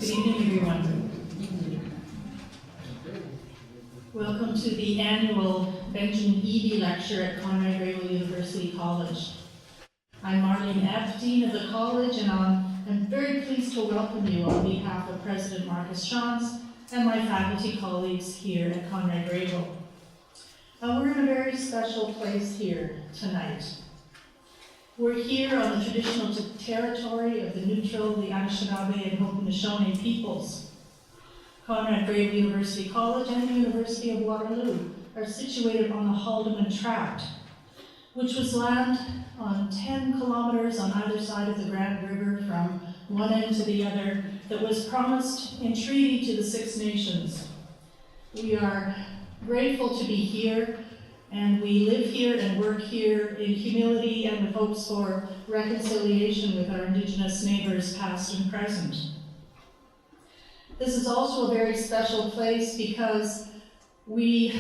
Good evening, everyone. Welcome to the annual Benjamin Eby Lecture at Conrad Grebel University College. I'm Marlene F., Dean of the College, and I'm very pleased to welcome you on behalf of President Marcus Shantz and my faculty colleagues here at Conrad Grebel. We're in a very special place here tonight. We're here on the traditional territory of the neutral, the Anishinaabe, and Haudenosaunee peoples. Conrad Grebel University College and the University of Waterloo are situated on the Haldimand Tract, which was land on 10 kilometers on either side of the Grand River from one end to the other that was promised in treaty to the Six Nations. We are grateful to be here, and we live here and work here in humility and with hopes for reconciliation with our Indigenous neighbors, past and present. This is also a very special place because we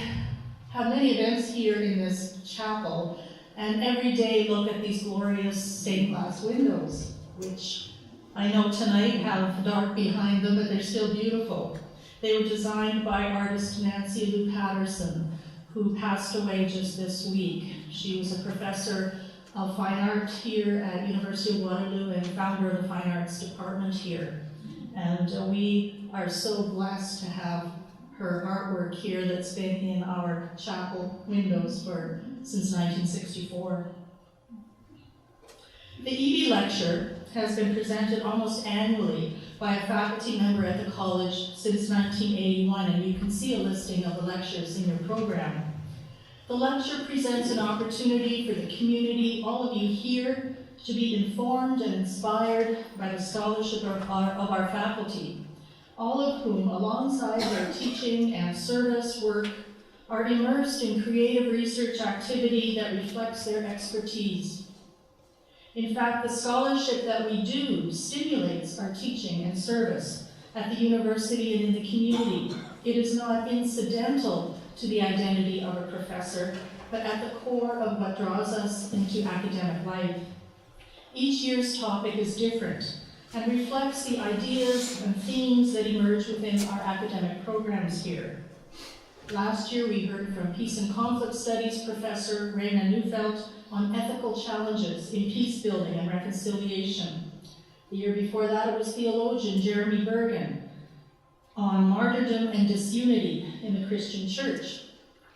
have many events here in this chapel, and every day look at these glorious stained glass windows, which I know tonight have dark behind them, but they're still beautiful. They were designed by artist Nancy Lou Patterson, who passed away just this week. She was a professor of fine art here at University of Waterloo and founder of the Fine Arts Department here. And we are so blessed to have her artwork here that's been in our chapel windows since 1964. The Eby Lecture has been presented almost annually by a faculty member at the college since 1981, and you can see a listing of the lectures in your program. The lecture presents an opportunity for the community, all of you here, to be informed and inspired by the scholarship of our faculty, all of whom, alongside their teaching and service work, are immersed in creative research activity that reflects their expertise. In fact, the scholarship that we do stimulates our teaching and service at the university and in the community. It is not incidental to the identity of a professor, but at the core of what draws us into academic life. Each year's topic is different and reflects the ideas and themes that emerge within our academic programs here. Last year, we heard from Peace and Conflict Studies Professor Raina Neufeld on ethical challenges in peace building and reconciliation. The year before that, it was theologian Jeremy Bergen on martyrdom and disunity in the Christian church.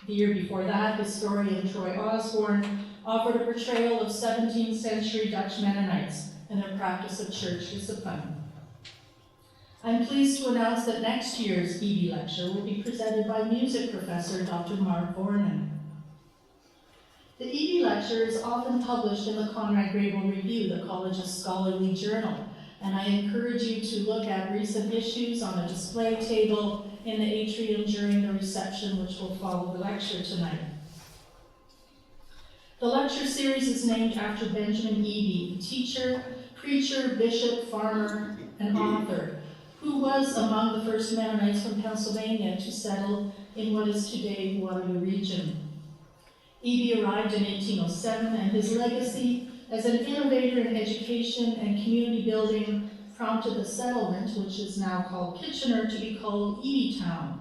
The year before that, historian Troy Osborne offered a portrayal of 17th century Dutch Mennonites and their practice of church discipline. I'm pleased to announce that next year's Eby Lecture will be presented by music professor Dr. Mark Vornan. The Eby Lecture is often published in the Conrad Grebel Review, the college's scholarly journal, and I encourage you to look at recent issues on a display table in the atrium during the reception, which will follow the lecture tonight. The lecture series is named after Benjamin Eby, teacher, preacher, bishop, farmer, and author, who was among the first Mennonites from Pennsylvania to settle in what is today Waterloo region. Eby arrived in 1807, and his legacy as an innovator in education and community building prompted the settlement, which is now called Kitchener, to be called Ebytown.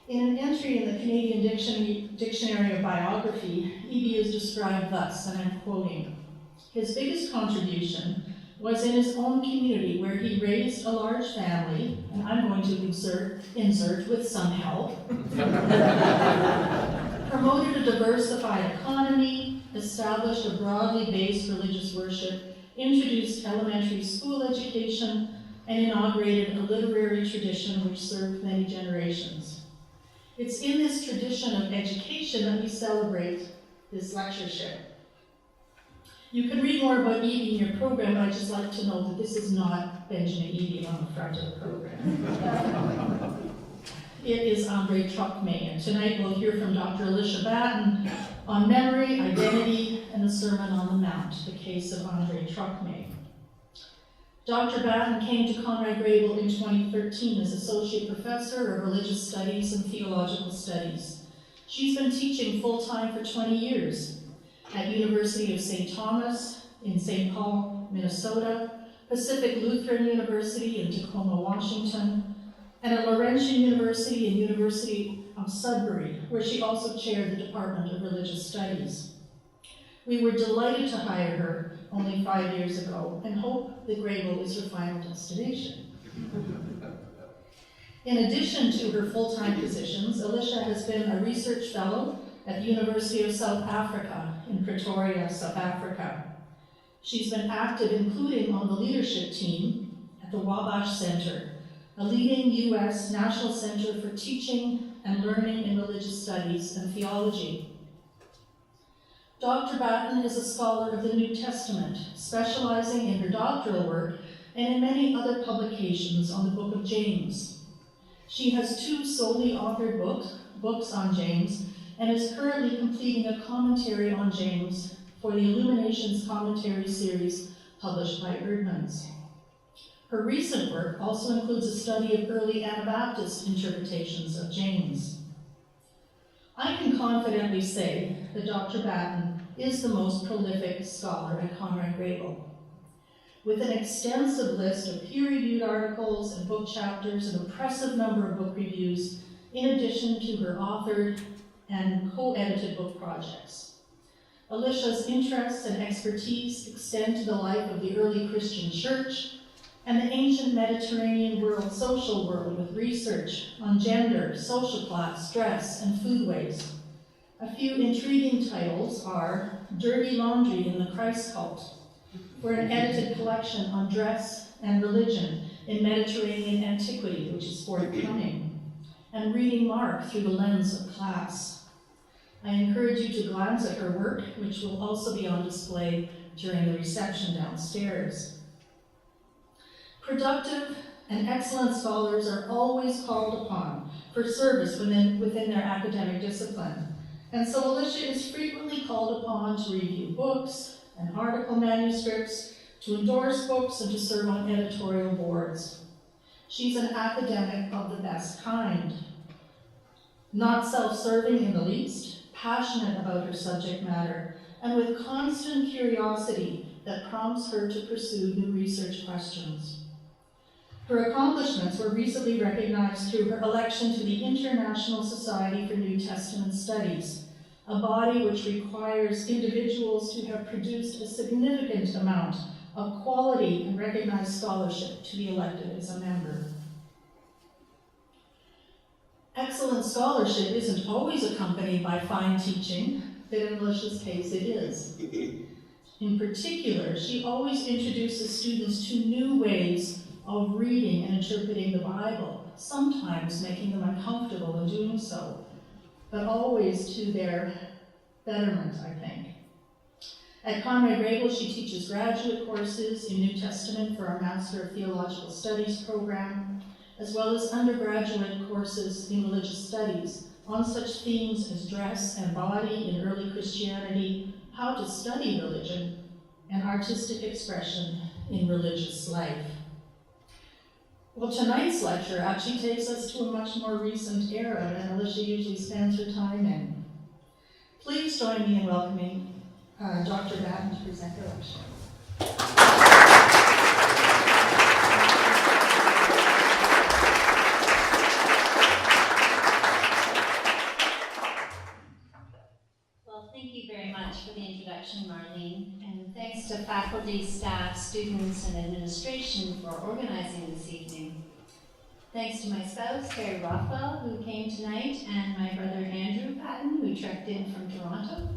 In an entry in the Canadian Dictionary of Biography, Eby is described thus, and I'm quoting, "His biggest contribution was in his own community, where he raised a large family," and I'm going to insert with some help, "promoted a diversified economy, established a broadly based religious worship, introduced elementary school education, and inaugurated a literary tradition which served many generations." It's in this tradition of education that we celebrate this lectureship. You can read more about Eby in your program, but I'd just like to note that this is not Benjamin Eby on the front of the program. It is André Trocmé, and tonight we'll hear from Dr. Alicia Batten on memory, identity, and the Sermon on the Mount, the case of André Trocmé. Dr. Batten came to Conrad Grebel in 2013 as Associate Professor of Religious Studies and Theological Studies. She's been teaching full-time for 20 years at University of St. Thomas in St. Paul, Minnesota, Pacific Lutheran University in Tacoma, Washington, and at Laurentian University and University of Sudbury, where she also chaired the Department of Religious Studies. We were delighted to hire her only 5 years ago and hope that Grebel is her final destination. In addition to her full-time positions, Alicia has been a research fellow at the University of South Africa in Pretoria, South Africa. She's been active, including on the leadership team at the Wabash Center, a leading U.S. National Center for Teaching and Learning in Religious Studies and Theology. Dr. Batten is a scholar of the New Testament, specializing in her doctoral work and in many other publications on the Book of James. She has 2 solely authored books on James, and is currently completing a commentary on James for the Illuminations Commentary series published by Erdman's. Her recent work also includes a study of early Anabaptist interpretations of James. I can confidently say that Dr. Batten is the most prolific scholar at Conrad Grebel. With an extensive list of peer-reviewed articles and book chapters, an impressive number of book reviews, in addition to her authored and co-edited book projects. Alicia's interests and expertise extend to the life of the early Christian church and the ancient Mediterranean social world with research on gender, social class, dress, and foodways. A few intriguing titles are Dirty Laundry in the Christ Cult, for an edited collection on dress and religion in Mediterranean antiquity, which is forthcoming, and Reading Mark through the lens of class. I encourage you to glance at her work, which will also be on display during the reception downstairs. Productive and excellent scholars are always called upon for service within their academic discipline, and so Alicia is frequently called upon to review books and article manuscripts, to endorse books, and to serve on editorial boards. She's an academic of the best kind, not self-serving in the least, passionate about her subject matter, and with constant curiosity that prompts her to pursue new research questions. Her accomplishments were recently recognized through her election to the International Society for New Testament Studies, a body which requires individuals to have produced a significant amount of quality and recognized scholarship to be elected as a member. Excellent scholarship isn't always accompanied by fine teaching, but in Alicia's case it is. In particular, she always introduces students to new ways of reading and interpreting the Bible, sometimes making them uncomfortable in doing so, but always to their betterment, I think. At Conrad Grebel, she teaches graduate courses in New Testament for our Master of Theological Studies program, as well as undergraduate courses in religious studies on such themes as dress and body in early Christianity, how to study religion, and artistic expression in religious life. Well, tonight's lecture actually takes us to a much more recent era than Alicia usually spends her time in. Please join me in welcoming Dr. Batten to present her lecture. Well, thank you very much for the introduction, Marlene, and thanks to faculty, staff, students, and administration for organizing this evening. Thanks to my spouse, Carrie Rothwell, who came tonight, and my brother Andrew Batten, who trekked in from Toronto.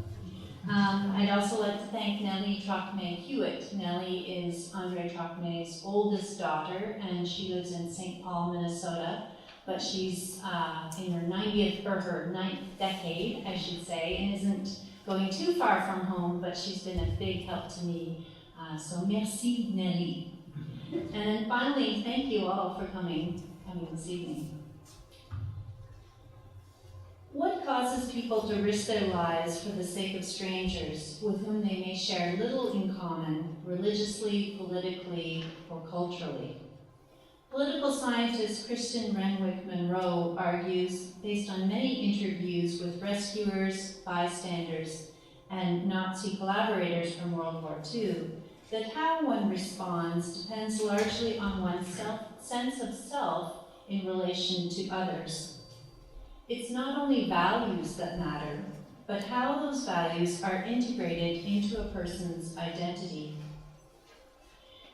I'd also like to thank Nellie Trocmé Hewitt. Nellie is André Trocmé's oldest daughter, and she lives in St. Paul, Minnesota, but she's in her 9th decade, I should say, and isn't going too far from home, but she's been a big help to me. So merci, Nellie. And finally, thank you all for coming this evening. What causes people to risk their lives for the sake of strangers with whom they may share little in common, religiously, politically, or culturally? Political scientist Kristen Renwick Monroe argues, based on many interviews with rescuers, bystanders, and Nazi collaborators from World War II, that how one responds depends largely on one's sense of self in relation to others. It's not only values that matter, but how those values are integrated into a person's identity.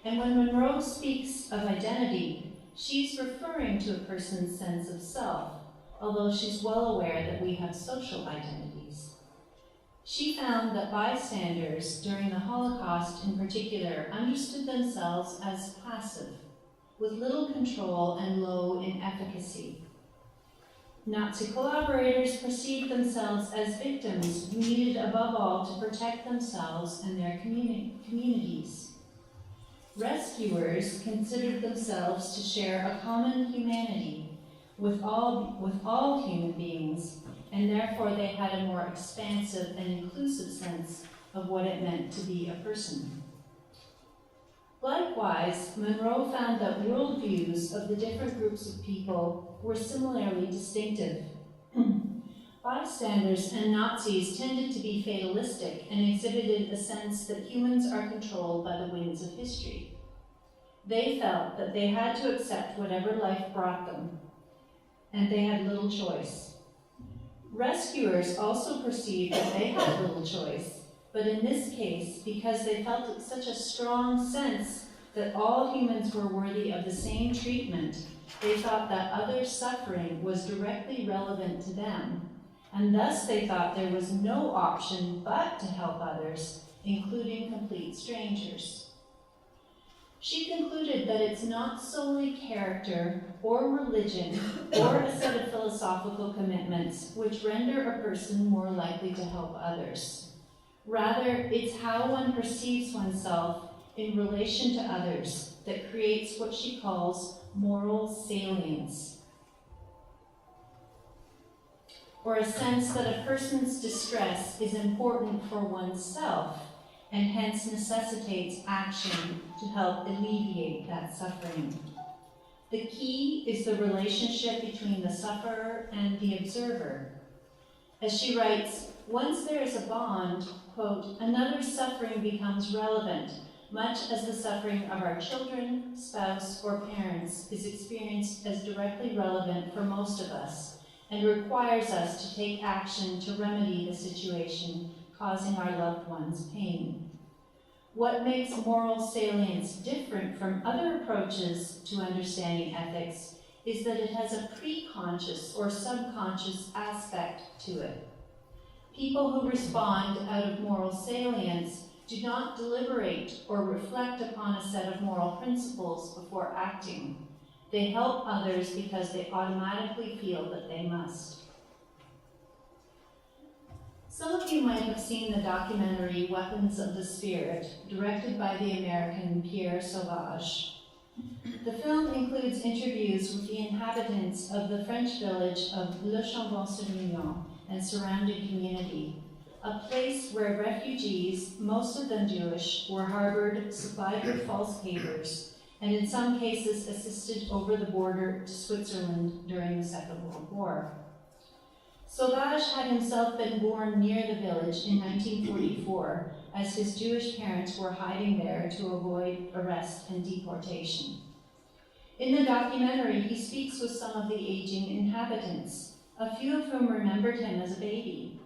And when Monroe speaks of identity, she's referring to a person's sense of self, although she's well aware that we have social identities. She found that bystanders during the Holocaust in particular understood themselves as passive, with little control and low in efficacy. Nazi collaborators perceived themselves as victims who needed above all to protect themselves and their communities. Rescuers considered themselves to share a common humanity with all human beings, and therefore they had a more expansive and inclusive sense of what it meant to be a person. Likewise, Monroe found that worldviews of the different groups of people were similarly distinctive. Bystanders and Nazis tended to be fatalistic and exhibited a sense that humans are controlled by the winds of history. They felt that they had to accept whatever life brought them, and they had little choice. Rescuers also perceived that they had little choice, but in this case, because they felt such a strong sense that all humans were worthy of the same treatment, they thought that others' suffering was directly relevant to them, and thus they thought there was no option but to help others, including complete strangers. She concluded that it's not solely character or religion or a set of philosophical commitments which render a person more likely to help others. Rather, it's how one perceives oneself in relation to others that creates what she calls moral salience, or a sense that a person's distress is important for oneself and hence necessitates action to help alleviate that suffering. The key is the relationship between the sufferer and the observer. As she writes, once there is a bond, quote, another's suffering becomes relevant, much as the suffering of our children, spouse, or parents is experienced as directly relevant for most of us and requires us to take action to remedy the situation causing our loved ones pain. What makes moral salience different from other approaches to understanding ethics is that it has a pre-conscious or subconscious aspect to it. People who respond out of moral salience do not deliberate or reflect upon a set of moral principles before acting. They help others because they automatically feel that they must. Some of you might have seen the documentary Weapons of the Spirit, directed by the American Pierre Sauvage. The film includes interviews with the inhabitants of the French village of Le Chambon-sur-Lignon and surrounding community, a place where refugees, most of them Jewish, were harbored, supplied with false papers, and in some cases assisted over the border to Switzerland during the Second World War. Sauvage had himself been born near the village in 1944, as his Jewish parents were hiding there to avoid arrest and deportation. In the documentary, he speaks with some of the aging inhabitants, a few of whom remembered him as a baby.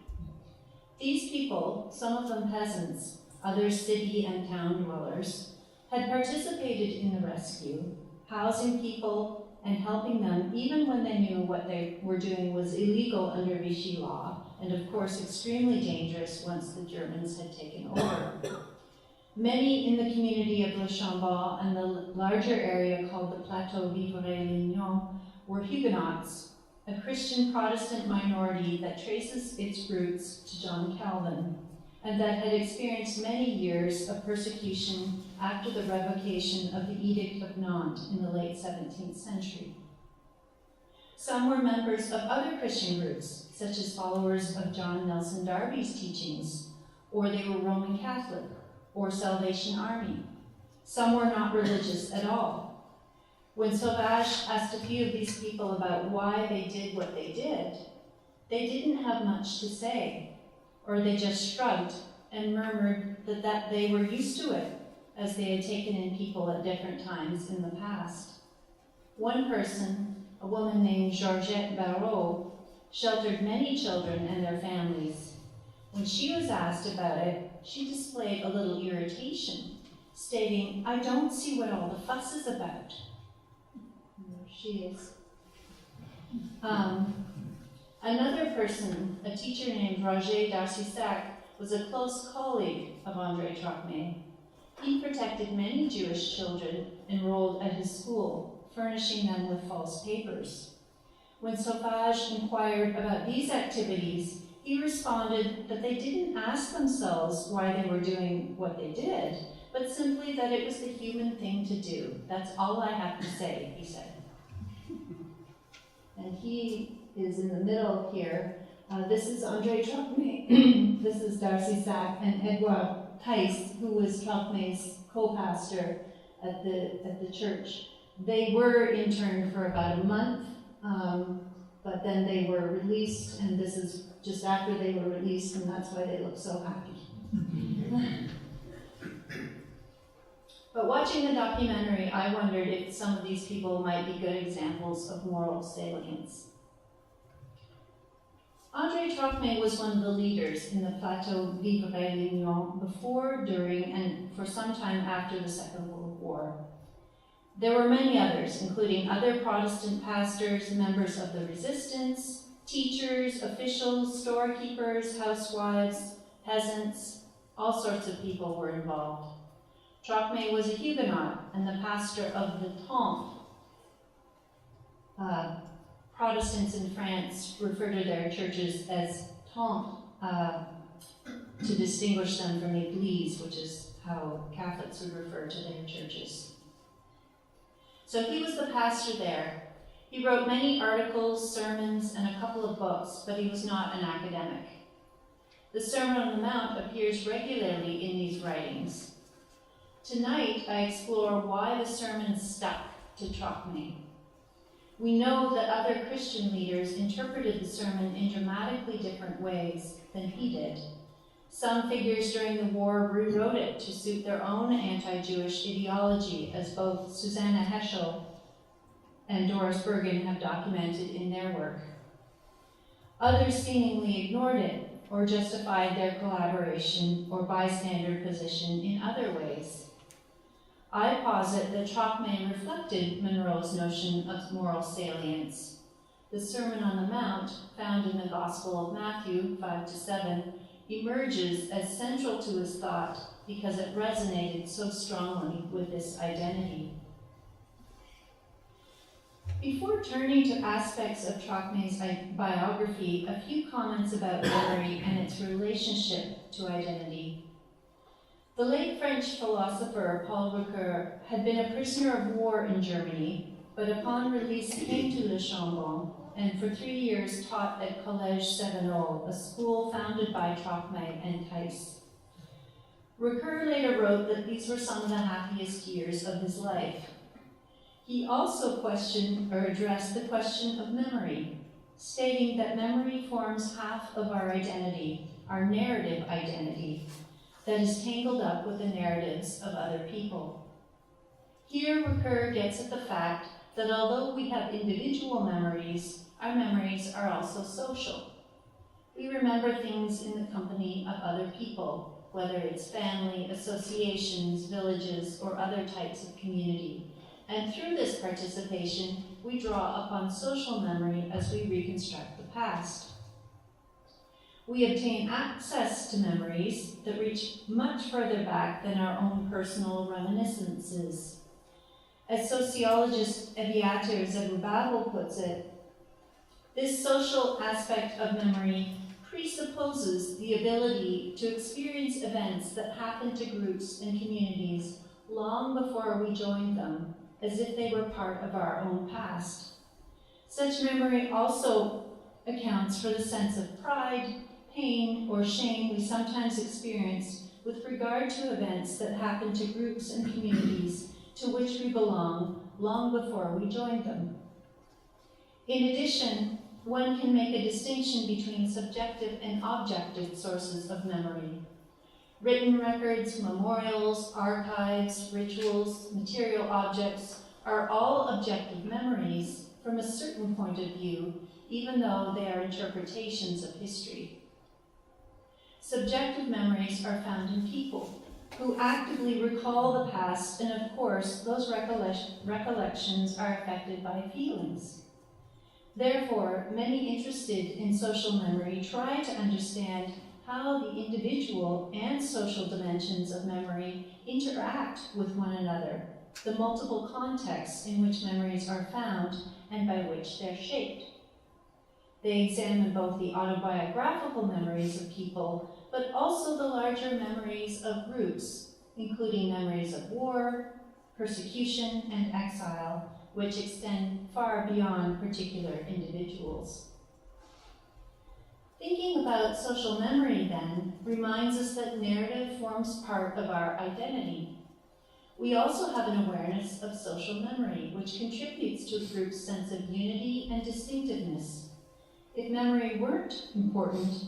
These people, some of them peasants, others city and town dwellers, had participated in the rescue, housing people and helping them even when they knew what they were doing was illegal under Vichy law, and of course extremely dangerous once the Germans had taken over. Many in the community of Le Chambon and the larger area called the Plateau Vivarais-Lignon were Huguenots, a Christian Protestant minority that traces its roots to John Calvin, and that had experienced many years of persecution after the revocation of the Edict of Nantes in the late 17th century. Some were members of other Christian groups, such as followers of John Nelson Darby's teachings, or they were Roman Catholic, or Salvation Army. Some were not religious at all. When Sauvage asked a few of these people about why they did what they did, they didn't have much to say, or they just shrugged and murmured that they were used to it, as they had taken in people at different times in the past. One person, a woman named Georgette Barrault, sheltered many children and their families. When she was asked about it, she displayed a little irritation, stating, "I don't see what all the fuss is about." There she is. Another person, a teacher named Roger Darcisac, was a close colleague of André Trocmé. He protected many Jewish children enrolled at his school, furnishing them with false papers. When Sauvage inquired about these activities, he responded that they didn't ask themselves why they were doing what they did, but simply that it was the human thing to do. "That's all I have to say," he said. And he is in the middle here. This is André Trocmé. This is Darcisac and Edouard Tice, who was Trocmé's co-pastor at the church. They were interned for about a month, but then they were released, and this is just after they were released, and that's why they look so happy. But watching the documentary, I wondered if some of these people might be good examples of moral salience. André Trocmé was one of the leaders in the Plateau Vivarais-Lignon before, during, and for some time after the Second World War. There were many others, including other Protestant pastors, members of the resistance, teachers, officials, storekeepers, housewives, peasants. All sorts of people were involved. Trocmé was a Huguenot and the pastor of the Temple. Protestants in France refer to their churches as Temple to distinguish them from Église, which is how Catholics would refer to their churches. So he was the pastor there. He wrote many articles, sermons, and a couple of books, but he was not an academic. The Sermon on the Mount appears regularly in these writings. Tonight, I explore why the sermon stuck to Trocmé. We know that other Christian leaders interpreted the sermon in dramatically different ways than he did. Some figures during the war rewrote it to suit their own anti-Jewish ideology, as both Susanna Heschel and Doris Bergen have documented in their work. Others seemingly ignored it or justified their collaboration or bystander position in other ways. I posit that Trocmé reflected Monroe's notion of moral salience. The Sermon on the Mount, found in the Gospel of Matthew 5-7, emerges as central to his thought because it resonated so strongly with this identity. Before turning to aspects of Trocmé's biography, a few comments about memory and its relationship to identity. The late French philosopher Paul Ricoeur had been a prisoner of war in Germany, but upon release came to Le Chambon and for 3 years taught at Collège Sévenol, a school founded by Trocmé and Tice. Ricoeur later wrote that these were some of the happiest years of his life. He also addressed the question of memory, stating that memory forms half of our identity, our narrative identity, that is tangled up with the narratives of other people. Here, Ricoeur gets at the fact that although we have individual memories, our memories are also social. We remember things in the company of other people, whether it's family, associations, villages, or other types of community. And through this participation, we draw upon social memory as we reconstruct the past. We obtain access to memories that reach much further back than our own personal reminiscences. As sociologist Aviator Zerubbabel puts it, this social aspect of memory presupposes the ability to experience events that happen to groups and communities long before we joined them, as if they were part of our own past. Such memory also accounts for the sense of pride, pain, or shame we sometimes experience with regard to events that happen to groups and communities to which we belong long before we joined them. In addition, one can make a distinction between subjective and objective sources of memory. Written records, memorials, archives, rituals, material objects are all objective memories from a certain point of view, even though they are interpretations of history. Subjective memories are found in people who actively recall the past, and of course, those recollections are affected by feelings. Therefore, many interested in social memory try to understand how the individual and social dimensions of memory interact with one another, the multiple contexts in which memories are found and by which they're shaped. They examine both the autobiographical memories of people, but also the larger memories of groups, including memories of war, persecution, and exile, which extend far beyond particular individuals. Thinking about social memory, then, reminds us that narrative forms part of our identity. We also have an awareness of social memory, which contributes to a group's sense of unity and distinctiveness. If memory weren't important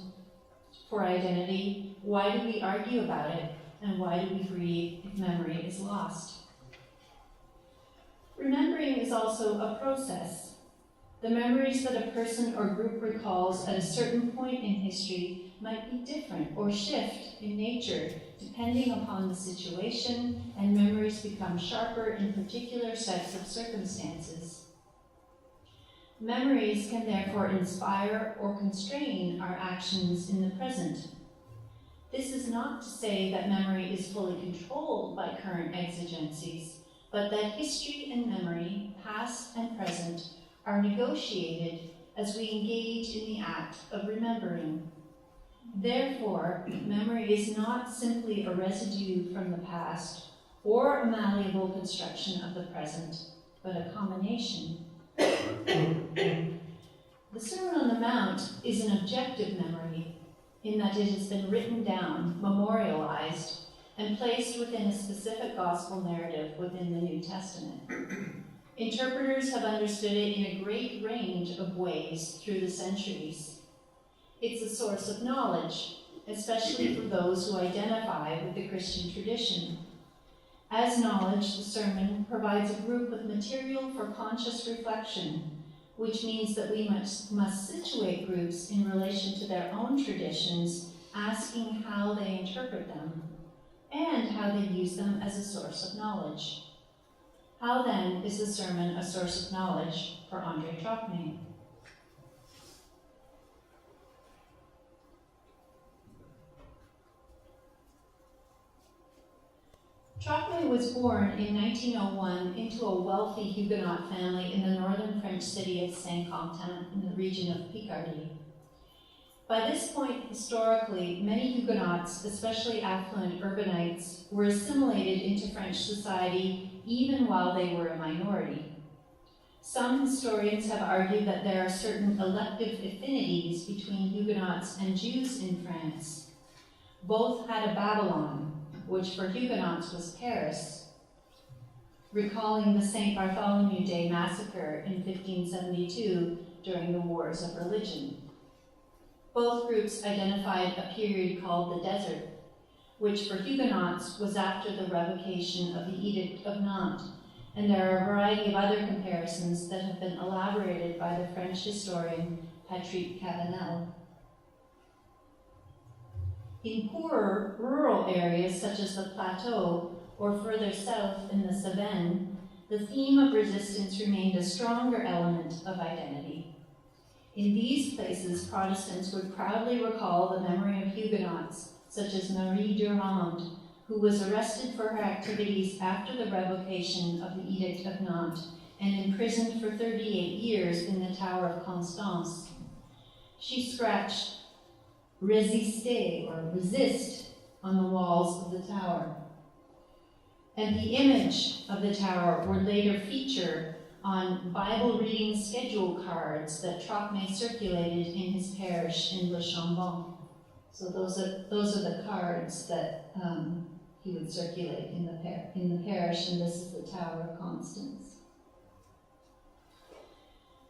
for identity, why do we argue about it, and why do we grieve if memory is lost? Remembering is also a process. The memories that a person or group recalls at a certain point in history might be different or shift in nature depending upon the situation, and memories become sharper in particular sets of circumstances. Memories can therefore inspire or constrain our actions in the present. This is not to say that memory is fully controlled by current exigencies, but that history and memory, past and present, are negotiated as we engage in the act of remembering. Therefore, memory is not simply a residue from the past or a malleable construction of the present, but a combination. The Sermon on the Mount is an objective memory in that it has been written down, memorialized, and placed within a specific gospel narrative within the New Testament. Interpreters have understood it in a great range of ways through the centuries. It's a source of knowledge, especially for those who identify with the Christian tradition. As knowledge, the sermon provides a group with material for conscious reflection, which means that we must situate groups in relation to their own traditions, asking how they interpret them, and how they use them as a source of knowledge. How then is the sermon a source of knowledge for André Trocmé? Trocmé was born in 1901 into a wealthy Huguenot family in the northern French city of Saint-Quentin in the region of Picardy. By this point, historically, many Huguenots, especially affluent urbanites, were assimilated into French society even while they were a minority. Some historians have argued that there are certain elective affinities between Huguenots and Jews in France. Both had a Babylon, which for Huguenots was Paris, recalling the St. Bartholomew Day massacre in 1572 during the Wars of Religion. Both groups identified a period called the Desert, which for Huguenots was after the revocation of the Edict of Nantes, and there are a variety of other comparisons that have been elaborated by the French historian Patrick Cabanel. In poorer rural areas such as the Plateau or further south in the Cevennes, the theme of resistance remained a stronger element of identity. In these places, Protestants would proudly recall the memory of Huguenots, such as Marie Durand, who was arrested for her activities after the revocation of the Edict of Nantes and imprisoned for 38 years in the Tower of Constance. She scratched "Résister" or "resist" on the walls of the tower. And the image of the tower would later feature on Bible reading schedule cards that Trocmé circulated in his parish in Le Chambon. So those are the cards that he would circulate in the parish, and this is the Tower of Constance.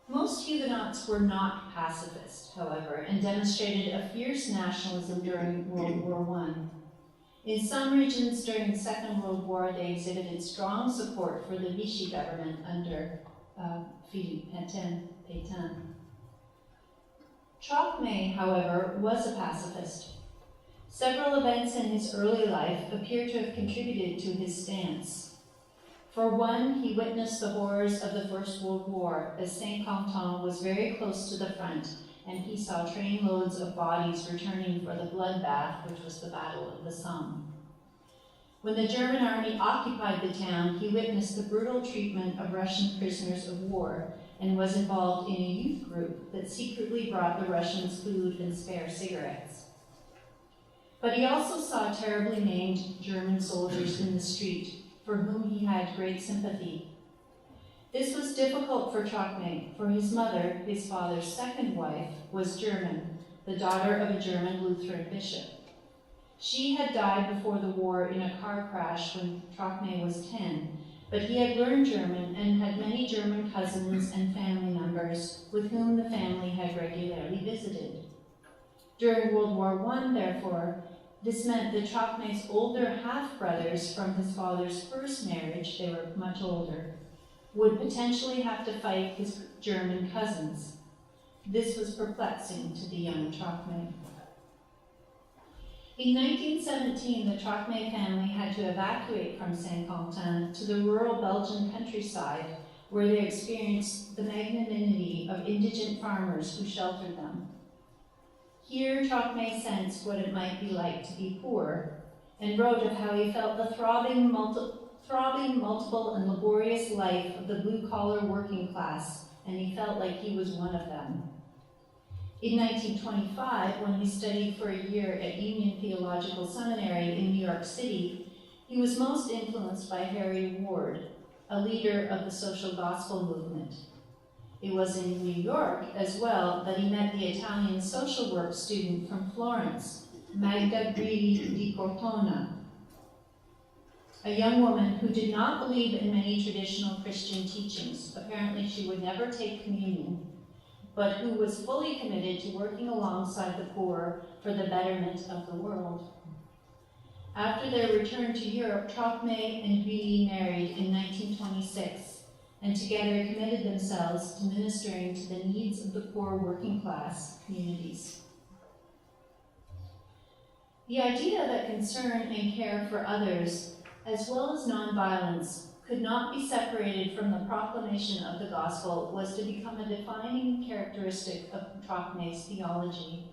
Most Huguenots were not pacifist, however, and demonstrated a fierce nationalism during World War I. In some regions during the Second World War, they exhibited strong support for the Vichy government under Philippe Pétain. Trocmé, however, was a pacifist. Several events in his early life appear to have contributed to his stance. For one, he witnessed the horrors of the First World War as Saint-Quentin was very close to the front, and he saw trainloads of bodies returning for the bloodbath, which was the Battle of the Somme. When the German army occupied the town, he witnessed the brutal treatment of Russian prisoners of war and was involved in a youth group that secretly brought the Russians food and spare cigarettes. But he also saw terribly maimed German soldiers in the street, for whom he had great sympathy. This was difficult for Trocmé, for his mother, his father's second wife, was German, the daughter of a German Lutheran bishop. She had died before the war in a car crash when Trocmé was 10, but he had learned German and had many German cousins and family members with whom the family had regularly visited. During World War I, therefore, this meant that Trocmé's older half-brothers from his father's first marriage, they were much older, would potentially have to fight his German cousins. This was perplexing to the young Trocmé. In 1917, the Trocmé family had to evacuate from Saint-Quentin to the rural Belgian countryside, where they experienced the magnanimity of indigent farmers who sheltered them. Here, Trocmé sensed what it might be like to be poor, and wrote of how he felt the throbbing, multiple, and laborious life of the blue-collar working class, and he felt like he was one of them. In 1925, when he studied for a year at Union Theological Seminary in New York City, he was most influenced by Harry Ward, a leader of the social gospel movement. It was in New York, as well, that he met the Italian social work student from Florence, Magda Grilli di Cortona, a young woman who did not believe in many traditional Christian teachings. Apparently, she would never take communion, but who was fully committed to working alongside the poor for the betterment of the world. After their return to Europe, Trocmé and Grilli married in 1926, and together committed themselves to ministering to the needs of the poor working class communities. The idea that concern and care for others, as well as nonviolence, could not be separated from the proclamation of the gospel was to become a defining characteristic of Trocmé's theology.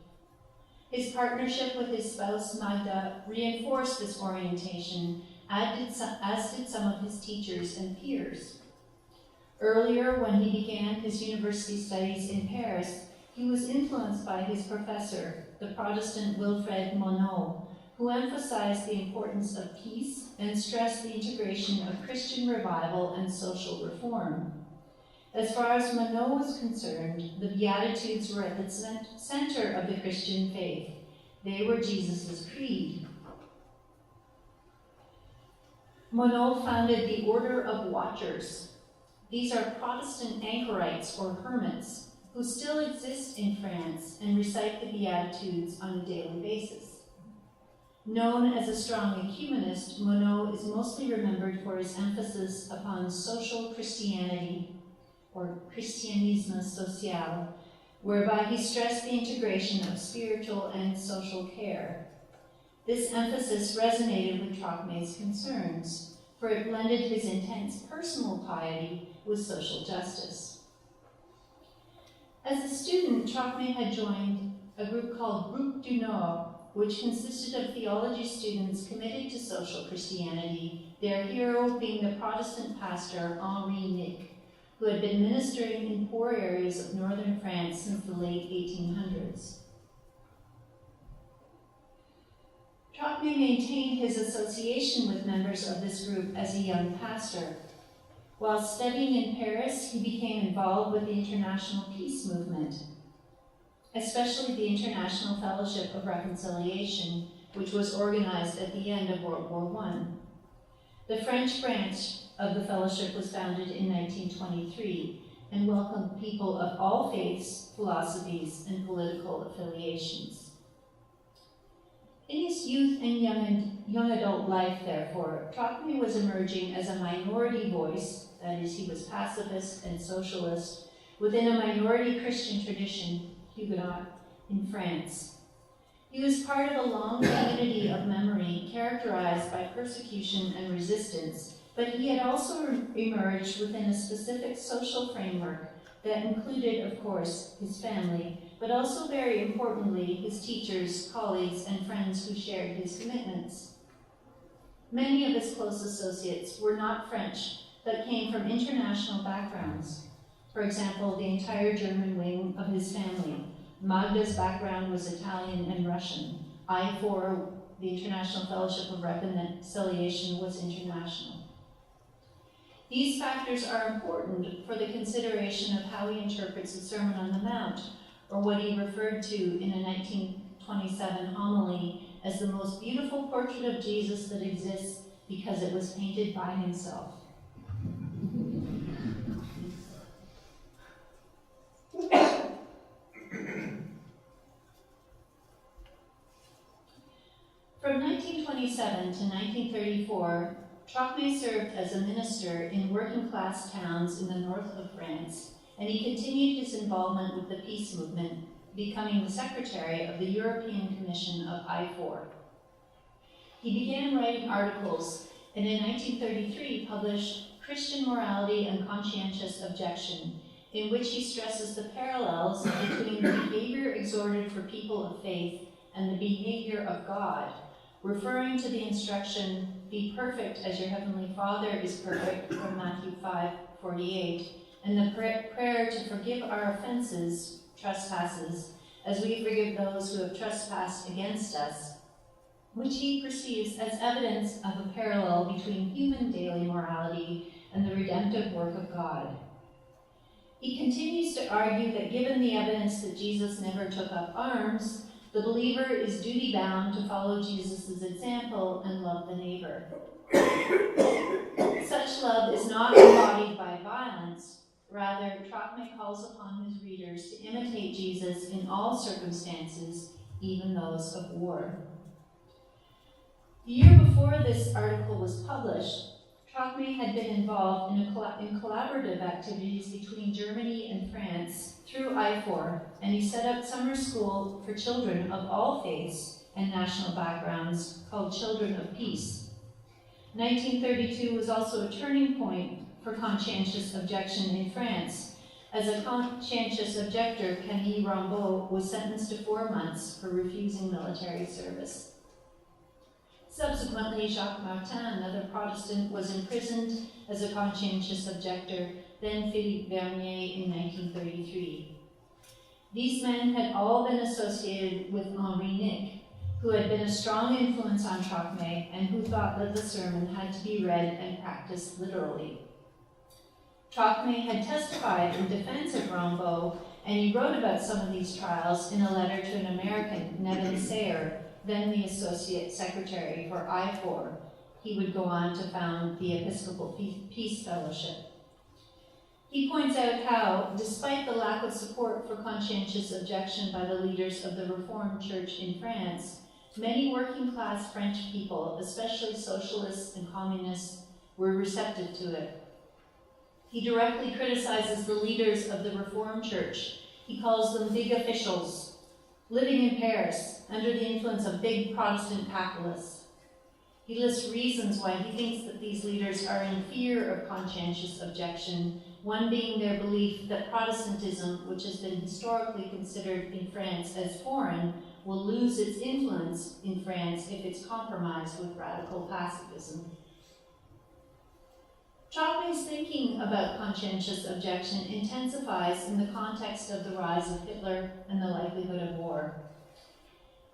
His partnership with his spouse Magda reinforced this orientation, as did some of his teachers and peers. Earlier, when he began his university studies in Paris, he was influenced by his professor, the Protestant Wilfred Monod, who emphasized the importance of peace and stressed the integration of Christian revival and social reform. As far as Monod was concerned, the Beatitudes were at the center of the Christian faith. They were Jesus' creed. Monod founded the Order of Watchers. These are Protestant anchorites or hermits who still exist in France and recite the Beatitudes on a daily basis. Known as a strong ecumenist, Monod is mostly remembered for his emphasis upon social Christianity, or Christianisme social, whereby he stressed the integration of spiritual and social care. This emphasis resonated with Trocmé's concerns, for it blended his intense personal piety with social justice. As a student, Trocmé had joined a group called Groupe du Nord, which consisted of theology students committed to social Christianity, their hero being the Protestant pastor Henri Nick, who had been ministering in poor areas of northern France since the late 1800s. Trocmé maintained his association with members of this group as a young pastor. While studying in Paris, he became involved with the international peace movement, especially the International Fellowship of Reconciliation, which was organized at the end of World War I. The French branch of the fellowship was founded in 1923 and welcomed people of all faiths, philosophies, and political affiliations. In his youth and young adult life, therefore, Trocmé was emerging as a minority voice, that is, he was pacifist and socialist, within a minority Christian tradition, Huguenot, in France. He was part of a long community of memory characterized by persecution and resistance, but he had also emerged within a specific social framework that included, of course, his family, but also very importantly, his teachers, colleagues, and friends who shared his commitments. Many of his close associates were not French, but came from international backgrounds. For example, the entire German wing of his family. Magda's background was Italian and Russian. I4, the International Fellowship of Reconciliation, was international. These factors are important for the consideration of how he interprets the Sermon on the Mount, or what he referred to in a 1927 homily as the most beautiful portrait of Jesus that exists because it was painted by himself. From 1927 to 1934, Trocmé served as a minister in working-class towns in the north of France, and he continued his involvement with the peace movement, becoming the secretary of the European Commission of I4. He began writing articles, and in 1933 published Christian Morality and Conscientious Objection, in which he stresses the parallels between the behavior exhorted for people of faith and the behavior of God, referring to the instruction, "Be perfect as your heavenly Father is perfect," from Matthew 5:48, and the prayer to forgive our offenses, trespasses, as we forgive those who have trespassed against us, which he perceives as evidence of a parallel between human daily morality and the redemptive work of God. He continues to argue that given the evidence that Jesus never took up arms, the believer is duty-bound to follow Jesus' example and love the neighbor. Such love is not embodied by violence. Rather, Trocmé calls upon his readers to imitate Jesus in all circumstances, even those of war. The year before this article was published, Trocmé had been involved in collaborative activities between Germany and France through I4, and he set up summer school for children of all faiths and national backgrounds called Children of Peace. 1932 was also a turning point for conscientious objection in France. As a conscientious objector, Camille Rambaud was sentenced to 4 months for refusing military service. Subsequently, Jacques Martin, another Protestant, was imprisoned as a conscientious objector, then Philippe Vernier in 1933. These men had all been associated with Henri Nick, who had been a strong influence on Trocmé and who thought that the sermon had to be read and practiced literally. Trocmé had testified in defense of Rambaud, and he wrote about some of these trials in a letter to an American, Nevin Sayer, then the Associate Secretary for I4. He would go on to found the Episcopal Peace Fellowship. He points out how, despite the lack of support for conscientious objection by the leaders of the Reformed Church in France, many working-class French people, especially socialists and communists, were receptive to it. He directly criticizes the leaders of the Reformed Church. He calls them big officials, living in Paris under the influence of big Protestant capitalists. He lists reasons why he thinks that these leaders are in fear of conscientious objection, one being their belief that Protestantism, which has been historically considered in France as foreign, will lose its influence in France if it's compromised with radical pacifism. Trocmé's thinking about conscientious objection intensifies in the context of the rise of Hitler and the likelihood of war.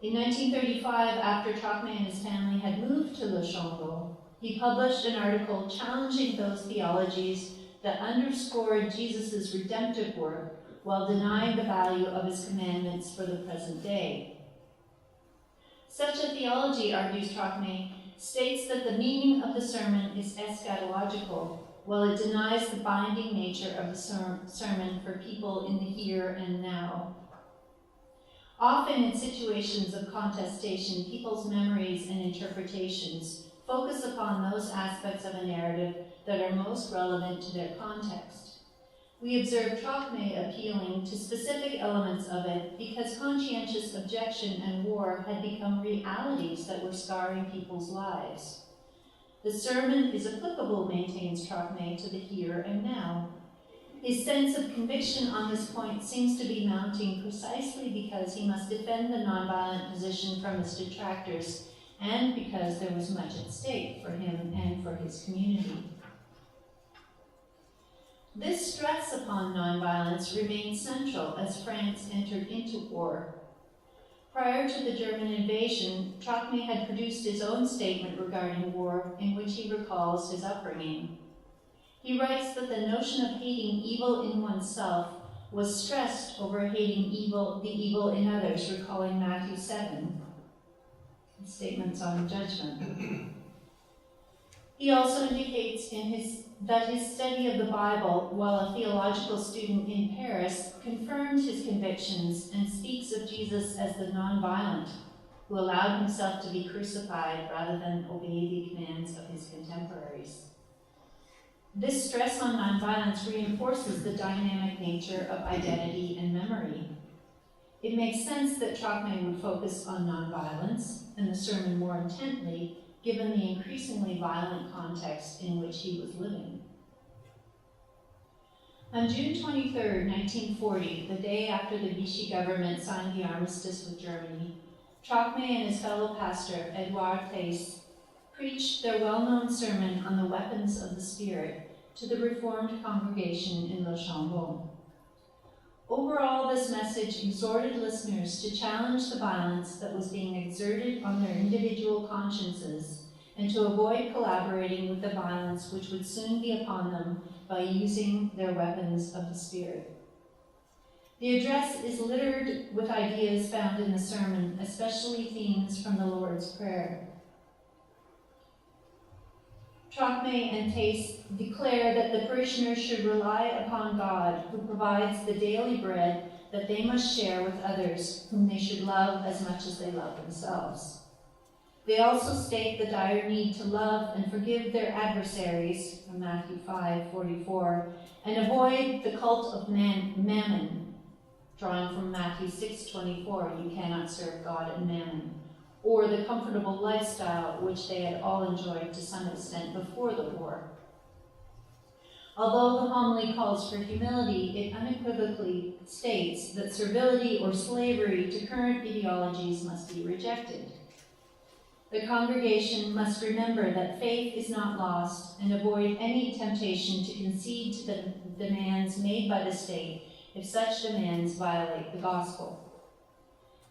In 1935, after Trocmé and his family had moved to Le Chambon, he published an article challenging those theologies that underscored Jesus' redemptive work while denying the value of his commandments for the present day. Such a theology, argues Trocmé, states that the meaning of the sermon is eschatological, while it denies the binding nature of the sermon for people in the here and now. Often in situations of contestation, people's memories and interpretations focus upon those aspects of a narrative that are most relevant to their context. We observe Trocmé appealing to specific elements of it because conscientious objection and war had become realities that were scarring people's lives. The sermon is applicable, maintains Trocmé, to the here and now. His sense of conviction on this point seems to be mounting precisely because he must defend the nonviolent position from his detractors and because there was much at stake for him and for his community. This stress upon nonviolence remained central as France entered into war. Prior to the German invasion, Trocmé had produced his own statement regarding war in which he recalls his upbringing. He writes that the notion of hating evil in oneself was stressed over hating the evil in others, recalling Matthew 7, his statements on judgment. He also indicates that his study of the Bible, while a theological student in Paris, confirmed his convictions and speaks of Jesus as the nonviolent, who allowed himself to be crucified rather than obey the commands of his contemporaries. This stress on nonviolence reinforces the dynamic nature of identity and memory. It makes sense that Trocmé would focus on nonviolence and the sermon more intently, given the increasingly violent context in which he was living. On June 23, 1940, the day after the Vichy government signed the armistice with Germany, Trocmé and his fellow pastor, Edouard Theiss, preached their well-known sermon on the weapons of the Spirit to the Reformed congregation in Le Chambon. Overall, this message exhorted listeners to challenge the violence that was being exerted on their individual consciences and to avoid collaborating with the violence which would soon be upon them by using their weapons of the Spirit. The address is littered with ideas found in the sermon, especially themes from the Lord's Prayer. Trocmé and Theiss declare that the parishioners should rely upon God, who provides the daily bread that they must share with others, whom they should love as much as they love themselves. They also state the dire need to love and forgive their adversaries, from Matthew 5:44, and avoid the cult of mammon, drawing from Matthew 6:24, you cannot serve God and mammon, or the comfortable lifestyle which they had all enjoyed to some extent before the war. Although the homily calls for humility, it unequivocally states that servility or slavery to current ideologies must be rejected. The congregation must remember that faith is not lost and avoid any temptation to concede to the demands made by the state if such demands violate the gospel.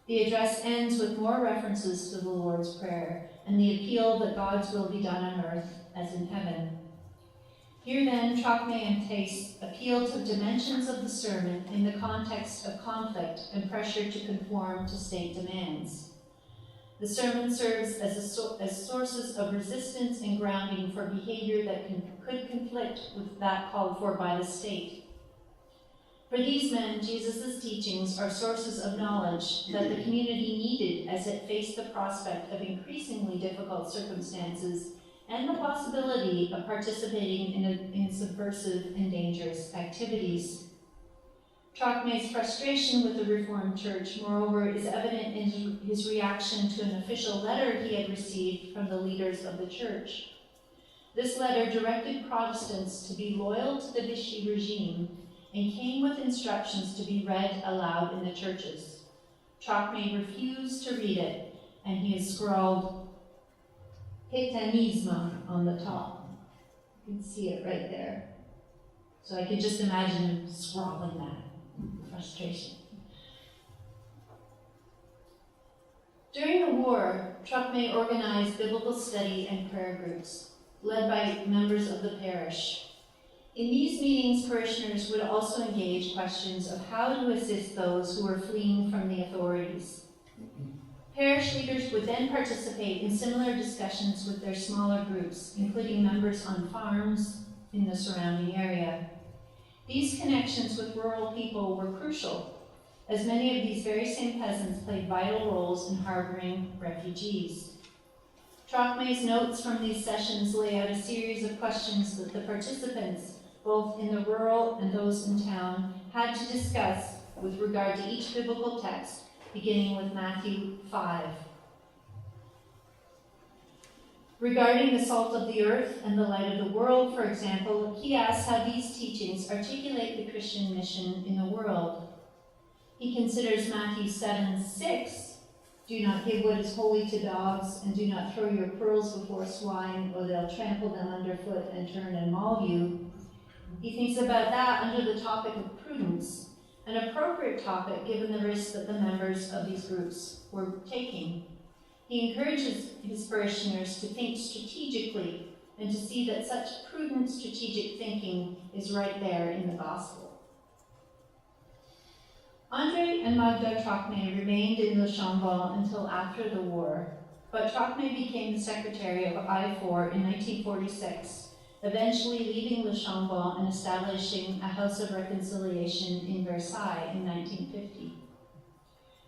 The address ends with more references to the Lord's Prayer and the appeal that God's will be done on earth as in heaven. Here then, Trocmé and Theiss appeal to dimensions of the sermon in the context of conflict and pressure to conform to state demands. The sermon serves as sources of resistance and grounding for behavior that could conflict with that called for by the state. For these men, Jesus' teachings are sources of knowledge that the community needed as it faced the prospect of increasingly difficult circumstances and the possibility of participating in subversive and dangerous activities. Trocmé's frustration with the Reformed Church, moreover, is evident in his reaction to an official letter he had received from the leaders of the church. This letter directed Protestants to be loyal to the Vichy regime and came with instructions to be read aloud in the churches. Trocmé refused to read it, and he has scrawled Pétainisme on the top. You can see it right there. So I could just imagine him scrawling that. Frustration. During the war, Trocmé organized biblical study and prayer groups, led by members of the parish. In these meetings, parishioners would also engage questions of how to assist those who were fleeing from the authorities. Parish leaders would then participate in similar discussions with their smaller groups, including members on farms in the surrounding area. These connections with rural people were crucial. as many of these very same peasants played vital roles in harboring refugees. Trocmé's notes from these sessions lay out a series of questions that the participants, both in the rural and those in town, had to discuss with regard to each biblical text, beginning with Matthew 5. Regarding the salt of the earth and the light of the world, for example, he asks how these teachings articulate the Christian mission in the world. He considers Matthew 7:6, do not give what is holy to dogs, and do not throw your pearls before swine, or they'll trample them underfoot and turn and maul you. He thinks about that under the topic of prudence, an appropriate topic given the risks that the members of these groups were taking. He encourages his parishioners to think strategically and to see that such prudent strategic thinking is right there in the gospel. André and Magda Trocmé remained in Le Chambon until after the war, but Trocmé became the secretary of I4 in 1946, eventually leaving Le Chambon and establishing a House of Reconciliation in Versailles in 1950.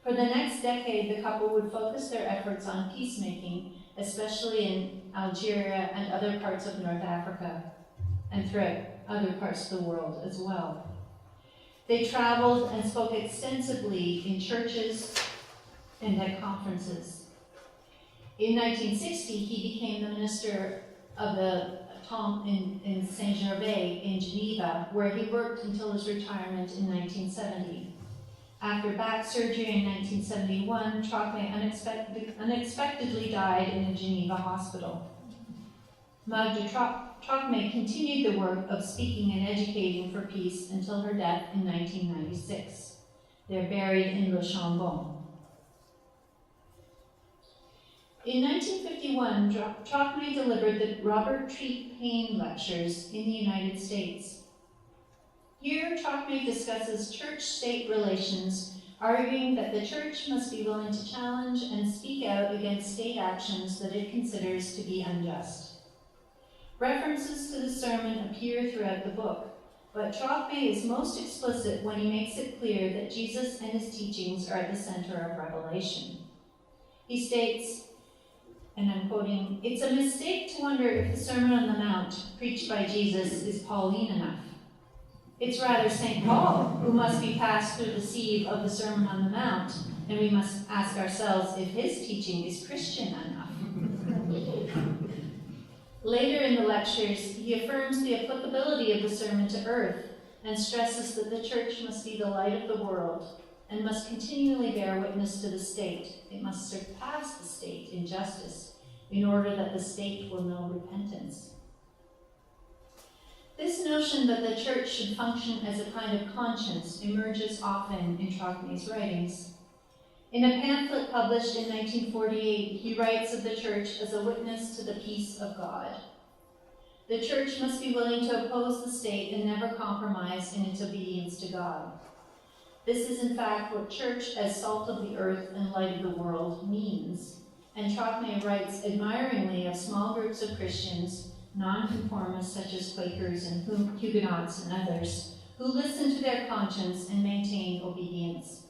For the next decade, the couple would focus their efforts on peacemaking, especially in Algeria and other parts of North Africa, and throughout other parts of the world as well. They traveled and spoke extensively in churches and at conferences. In 1960, he became the minister of the Temple in Saint-Gervais in Geneva, where he worked until his retirement in 1970. After back surgery in 1971, Trocmé unexpectedly died in a Geneva hospital. Magda Trocmé continued the work of speaking and educating for peace until her death in 1996. They're buried in Le Chambon. In 1951, Trocmé delivered the Robert Treat Paine Lectures in the United States. Here, Trocmé discusses church-state relations, arguing that the church must be willing to challenge and speak out against state actions that it considers to be unjust. References to the sermon appear throughout the book, but Trocmé is most explicit when he makes it clear that Jesus and his teachings are at the center of Revelation. He states, and I'm quoting, "It's a mistake to wonder if the Sermon on the Mount preached by Jesus is Pauline enough. It's rather St. Paul who must be passed through the sieve of the Sermon on the Mount, and we must ask ourselves if his teaching is Christian enough." Later in the lectures, he affirms the applicability of the sermon to earth and stresses that the church must be the light of the world and must continually bear witness to the state. It must surpass the state in justice in order that the state will know repentance. This notion that the church should function as a kind of conscience emerges often in Trocmé's writings. In a pamphlet published in 1948, he writes of the church as a witness to the peace of God. The church must be willing to oppose the state and never compromise in its obedience to God. This is in fact what church as salt of the earth and light of the world means. And Trocmé writes admiringly of small groups of Christians, nonconformists such as Quakers and Huguenots and others, who listen to their conscience and maintain obedience.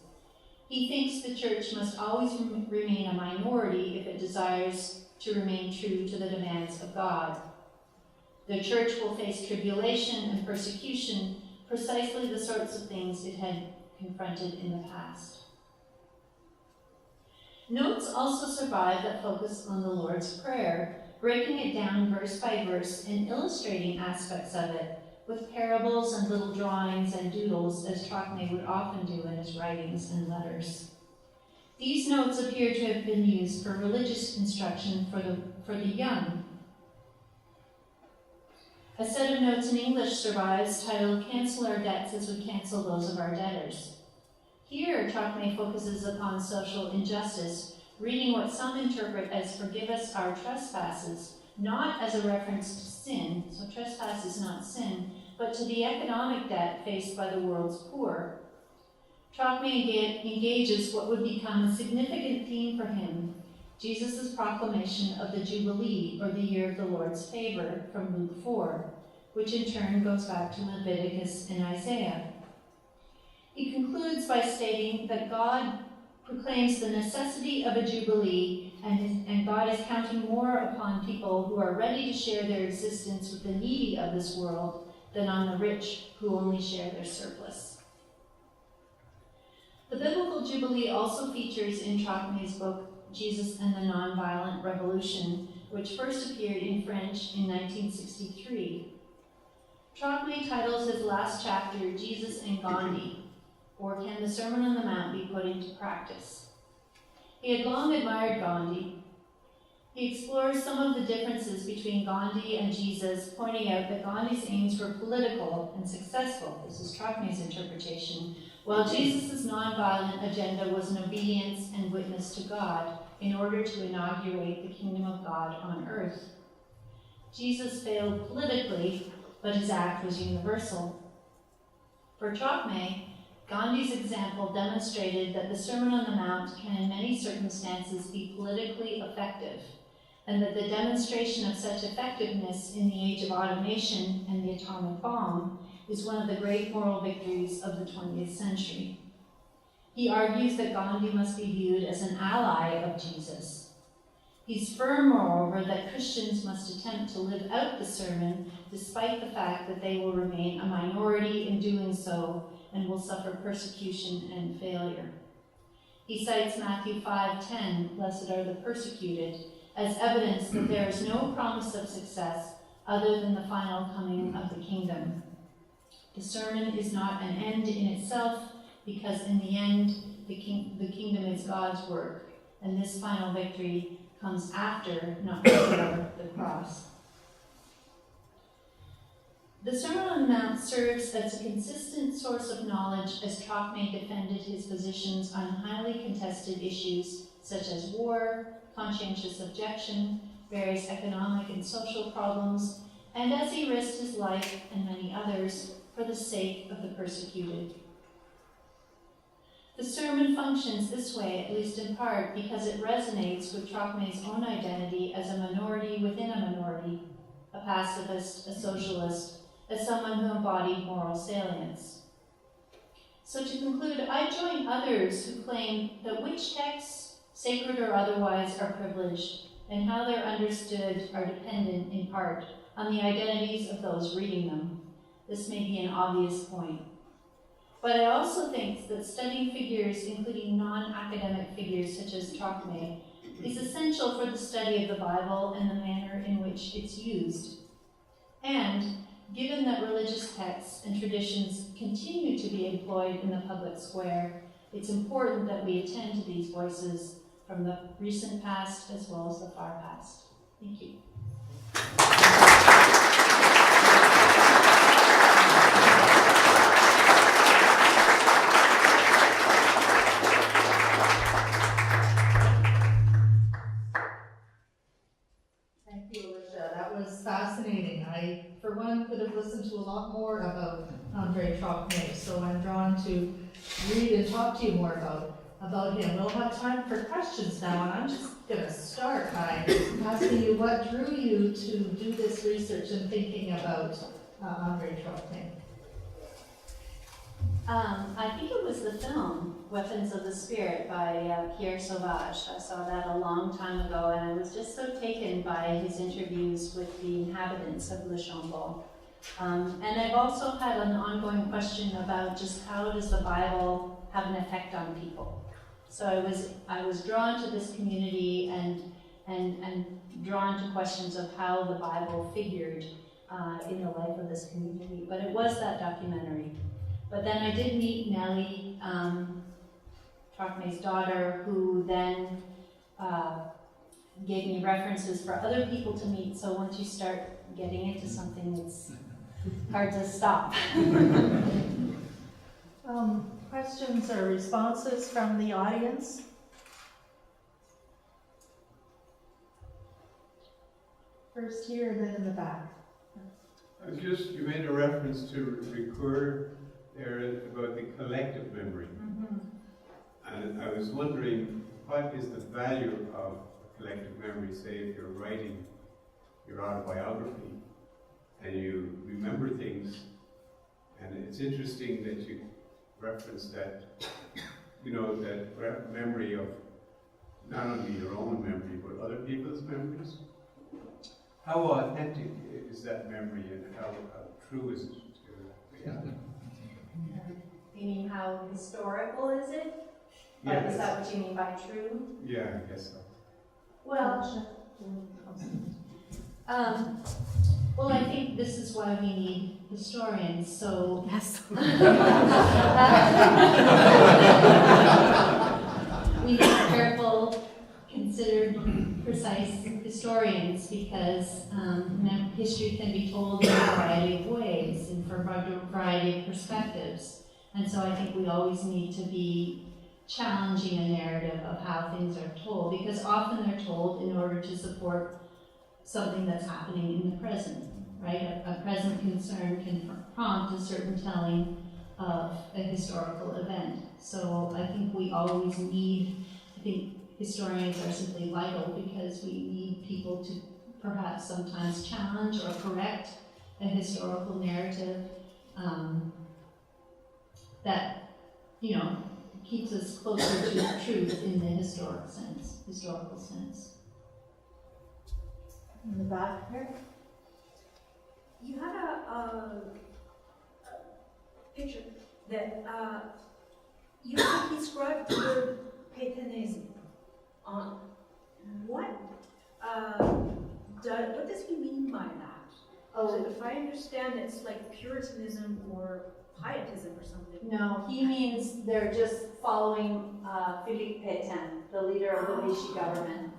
He thinks the church must always remain a minority if it desires to remain true to the demands of God. The church will face tribulation and persecution, precisely the sorts of things it had confronted in the past. Notes also survive that focus on the Lord's Prayer, breaking it down verse by verse and illustrating aspects of it with parables and little drawings and doodles, as Trocmé would often do in his writings and letters. These notes appear to have been used for religious instruction for the young. A set of notes in English survives titled "Cancel Our Debts as We Cancel Those of Our Debtors." Here, Trocmé focuses upon social injustice, reading what some interpret as "forgive us our trespasses," not as a reference to sin, so trespass is not sin, but to the economic debt faced by the world's poor. Trocmé engages what would become a significant theme for him, Jesus' proclamation of the Jubilee, or the year of the Lord's favor, from Luke 4, which in turn goes back to Leviticus and Isaiah. He concludes by stating that God proclaims the necessity of a jubilee, and God is counting more upon people who are ready to share their existence with the needy of this world than on the rich who only share their surplus. The biblical jubilee also features in Trocmé's book, Jesus and the Nonviolent Revolution, which first appeared in French in 1963. Trocmé titles his last chapter, Jesus and Gandhi, or Can the Sermon on the Mount be put into practice? He had long admired Gandhi. He explores some of the differences between Gandhi and Jesus, pointing out that Gandhi's aims were political and successful, this is Trocmé's interpretation, while Jesus' nonviolent agenda was an obedience and witness to God in order to inaugurate the kingdom of God on earth. Jesus failed politically, but his act was universal. For Trocmé, Gandhi's example demonstrated that the Sermon on the Mount can in many circumstances be politically effective, and that the demonstration of such effectiveness in the age of automation and the atomic bomb is one of the great moral victories of the 20th century. He argues that Gandhi must be viewed as an ally of Jesus. He's firm, moreover, that Christians must attempt to live out the sermon despite the fact that they will remain a minority in doing so and will suffer persecution and failure. He cites Matthew 5:10, "Blessed are the persecuted," as evidence that there is no promise of success other than the final coming of the kingdom. The sermon is not an end in itself, because in the end, the kingdom is God's work, and this final victory comes after, not before, the cross. The Sermon on the Mount serves as a consistent source of knowledge as Trocmé defended his positions on highly contested issues such as war, conscientious objection, various economic and social problems, and as he risked his life and many others for the sake of the persecuted. The sermon functions this way, at least in part, because it resonates with Trocmé's own identity as a minority within a minority, a pacifist, a socialist, as someone who embodied moral salience. So to conclude, I join others who claim that which texts, sacred or otherwise, are privileged, and how they're understood are dependent, in part, on the identities of those reading them. This may be an obvious point. But I also think that studying figures, including non-academic figures such as Trocmé, is essential for the study of the Bible and the manner in which it's used. And given that religious texts and traditions continue to be employed in the public square, it's important that we attend to these voices from the recent past as well as the far past. Thank you. Thank you, Alicia. That was fascinating. I, for one, could have listened to a lot more about André Trocmé, so I'm drawn to read and talk to you more about him. We'll have time for questions now, and I'm just going to start by asking you what drew you to do this research and thinking about André Trocmé. I think it was the film Weapons of the Spirit by Pierre Sauvage. I saw that a long time ago, and I was just so taken by his interviews with the inhabitants of Le Chambon. And I've also had an ongoing question about just how does the Bible have an effect on people. So I was drawn to this community and drawn to questions of how the Bible figured in the life of this community. But it was that documentary. But then I did meet Nellie, Trocmé's daughter, who then gave me references for other people to meet. So once you start getting into something, it's hard to stop. Questions or responses from the audience? First here and then in the back. You made a reference to Ricoeur there about the collective memory. Mm-hmm. And I was wondering, what is the value of collective memory? Say if you're writing your autobiography and you remember things, and it's interesting that you reference that, that memory of not only your own memory, but other people's memories. How authentic is that memory, and how true is it to reality? You mean how historical is it? Yeah, Is that what you mean by true? yeah, I guess so. Well, Well, I think this is why we need historians, so. Yes. We need careful, considered, precise historians, because history can be told in a variety of ways and from a variety of perspectives. And so I think we always need to be challenging a narrative of how things are told, because often they're told in order to support something that's happening in the present, right? A present concern can prompt a certain telling of a historical event. So I think we always need, I think historians are simply vital because we need people to perhaps sometimes challenge or correct a historical narrative that, keeps us closer to the truth in the historical sense. In the back here. You had a picture that you described the word Paytonism. What does he mean by that? So if I understand, it's like Puritanism or pietism or something. no, he means they're just following Philippe Pétain, the leader of the Vichy government.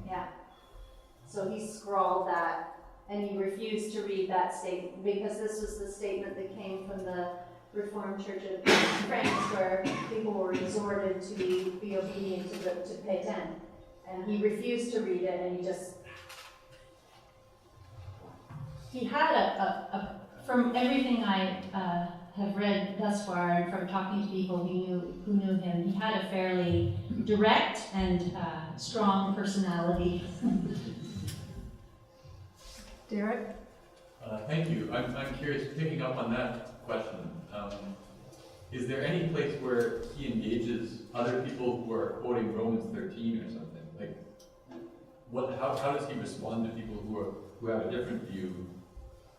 Yeah. So he scrawled that, and he refused to read that statement because this was the statement that came from the Reformed Church of France, where people were exhorted to be obedient to Pétain. And he refused to read it, and He had from everything I have read thus far, and from talking to people who knew him, he had a fairly direct and strong personality. Derek? Thank you. I'm curious, picking up on that question, is there any place where he engages other people who are quoting Romans 13 or something? Like, how does he respond to people who have a different view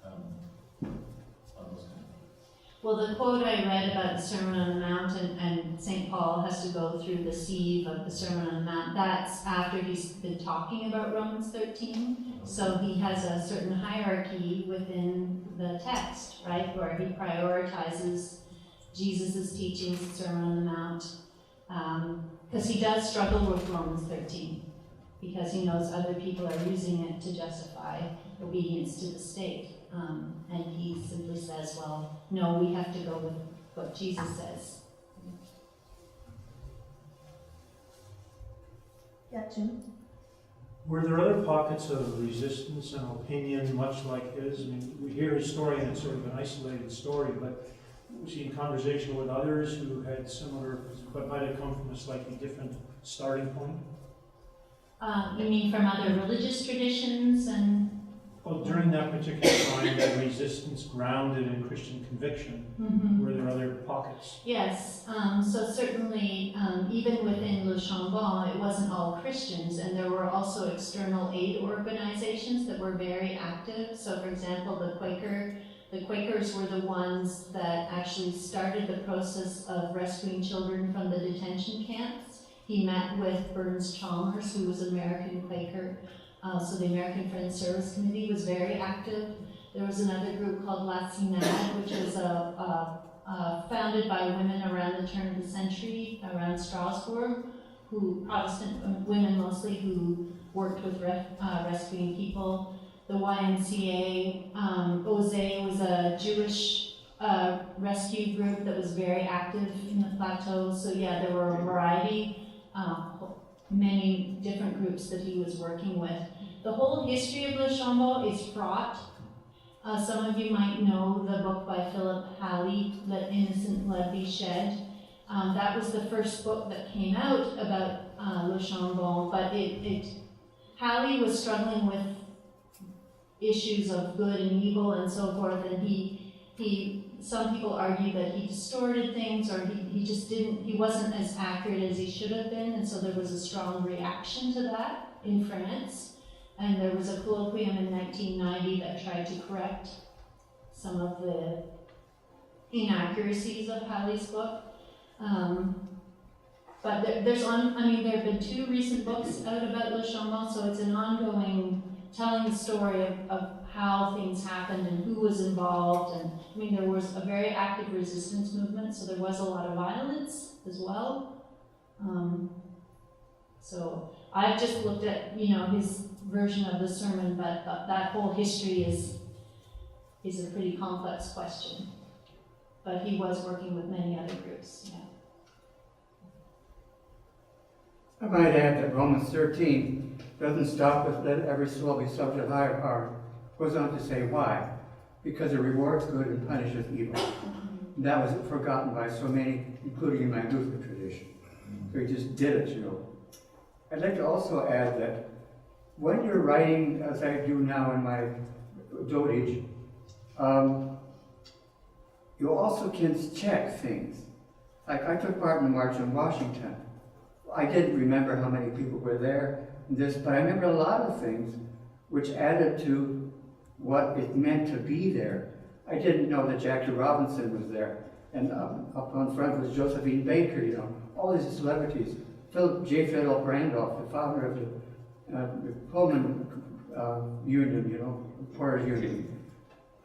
on those kind of things? Well, the quote I read about the Sermon on the Mount and St. Paul has to go through the sieve of the Sermon on the Mount. That's after he's been talking about Romans 13. So he has a certain hierarchy within the text, right, where he prioritizes Jesus' teachings, the Sermon on the Mount, because he does struggle with Romans 13, because he knows other people are using it to justify obedience to the state. And he simply says, well, no, we have to go with what Jesus says. Yeah, Jim? Were there other pockets of resistance and opinion much like his? I mean, we hear his story and it's sort of an isolated story, but was he in conversation with others who had similar, but might have come from a slightly different starting point? You mean from other religious traditions and? Well, during that particular time, the resistance grounded in Christian conviction, were there other pockets? Yes, so certainly even within Le Chambon, it wasn't all Christians, and there were also external aid organizations that were very active. So for example, the Quakers were the ones that actually started the process of rescuing children from the detention camps. He met with Burns Chalmers, who was an American Quaker. So the American Friends Service Committee was very active. There was another group called La Synade, which was founded by women around the turn of the century, around Strasbourg, Protestant women mostly, who worked with rescuing people. The YMCA, OZE was a Jewish rescue group that was very active in the plateau. So yeah, there were a variety, many different groups that he was working with. The whole history of Le Chambon is fraught. Some of you might know the book by Philip Halley, Let Innocent Blood Be Shed. That was the first book that came out about Le Chambon, but Halley was struggling with issues of good and evil and so forth, and he some people argue that he distorted things, or he wasn't as accurate as he should have been, and so there was a strong reaction to that in France. And there was a colloquium in 1990 that tried to correct some of the inaccuracies of Halley's book. But there have been 2 recent books out about Le Chambon, so it's an ongoing telling the story of how things happened and who was involved. And I mean, there was a very active resistance movement, so there was a lot of violence as well. So I've just looked at, his version of the sermon, but that whole history is a pretty complex question. But he was working with many other groups, yeah. I might add that Romans 13 doesn't stop with let every soul be subject to higher power. It goes on to say why. Because it rewards good and punishes evil. And that was forgotten by so many, including in my Lutheran tradition. So he just did it, I'd like to also add that when you're writing, as I do now in my dotage, you also can check things. Like I took part in the March on Washington. I didn't remember how many people were there, but I remember a lot of things which added to what it meant to be there. I didn't know that Jackie Robinson was there, and up on front was Josephine Baker, all these celebrities. Philip J. Fiddle Randolph, the founder of the Pullman Union, Porter Union.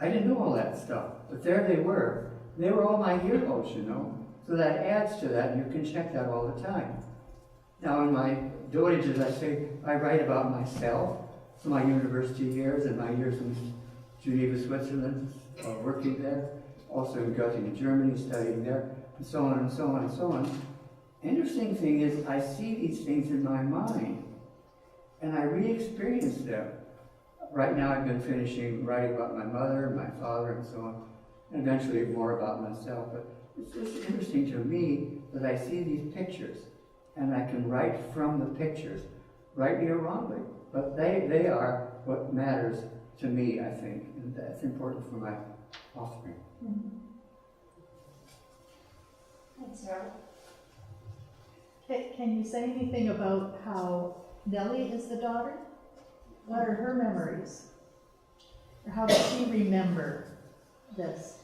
I didn't know all that stuff, but there they were. They were all my heroes, So that adds to that, and you can check that all the time. Now in my dotage, as I say, I write about myself, so my university years and my years in Geneva, Switzerland, working there, also in Göttingen, Germany, studying there, and so on and so on and so on. Interesting thing is, I see these things in my mind, and I re-experience them. Right now I've been finishing writing about my mother, my father, and so on, and eventually more about myself. But it's just interesting to me that I see these pictures, and I can write from the pictures, rightly or wrongly. But they are what matters to me, I think, and that's important for my offspring. Thanks, Harold. Can you say anything about how Nellie is the daughter? What are her memories? Or how does she remember this?